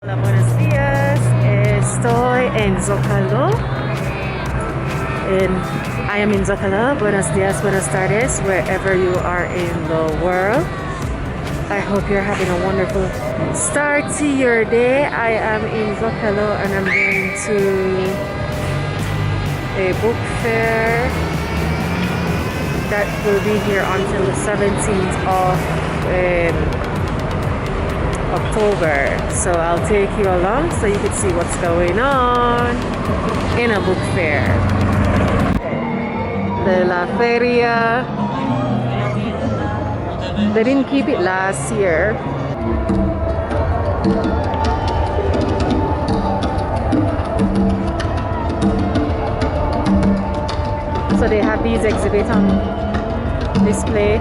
Hola, buenos días. Estoy en Zocalo. I am in Zocalo. Buenos dias, buenas tardes, wherever you are in the world. I hope you're having a wonderful start to your day. I am in Zocalo and I'm going to a book fair that will be here until the 17th of October. So I'll take you along so you can see what's going on in a book fair. De la feria. They didn't keep it last year. So they have these exhibits on display.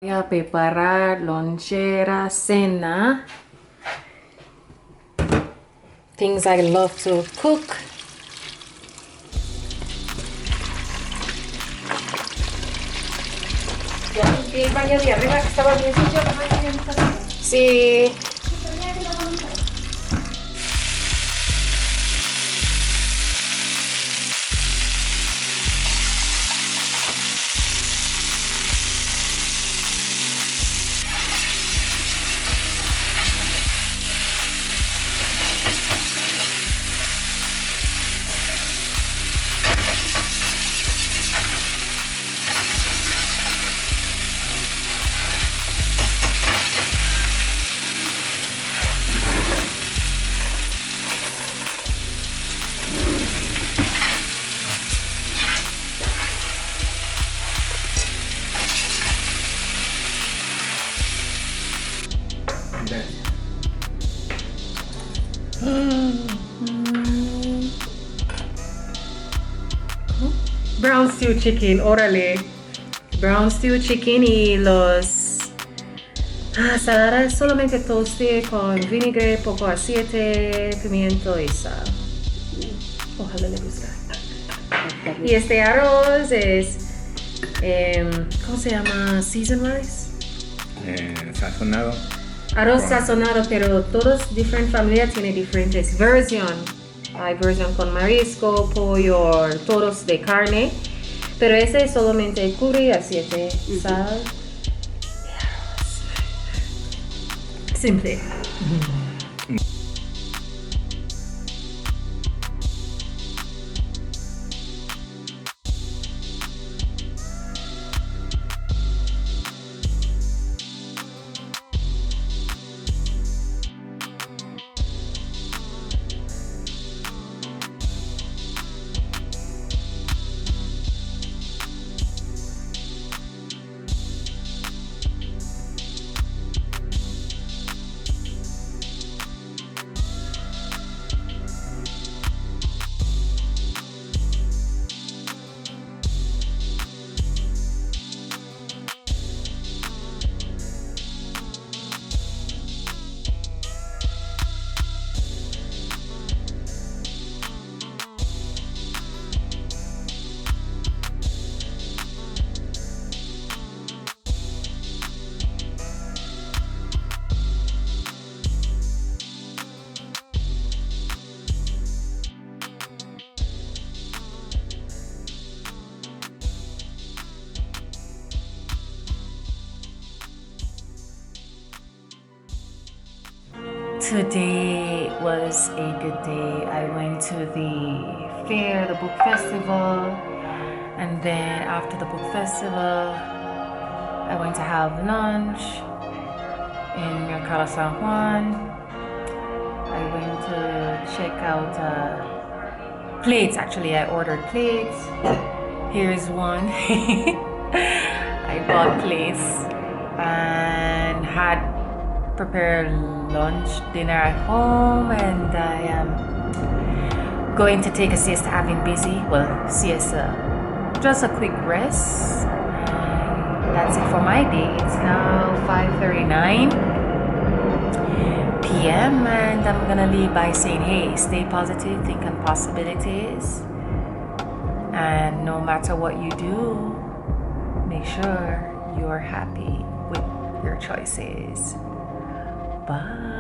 Voy a preparar lonchera, cena. Things I love to cook. Ya, el baño de arriba que estaba bien sucio, también bien está sucio. Sí. brown stew chicken, órale. Brown stew chicken y los saladas solamente toste con vinagre, poco aceite, pimiento y sal. Ojalá le guste. Y este arroz es, ¿cómo se llama? Seasoned rice. Sazonado. Arroz sazonado, pero todos diferentes familias tienen diferentes versiones. Hay versión con marisco, pollo, todos de carne. Pero este es solamente curry, aceite, sal y arroz. Simple. Today was a good day. I went to the fair, the book festival, and then after the book festival, I went to have lunch in Mercado San Juan. I went to check out plates. Actually, I ordered plates. Here's one. I bought plates and had prepared lunch, dinner at home, and I am going to take a siesta. I've been busy. Well, siesta, just a quick rest. And that's it for my day. It's now 5:39 p.m. and I'm gonna leave by saying, hey, stay positive, think on possibilities, and no matter what you do, make sure you're happy with your choices. Bye.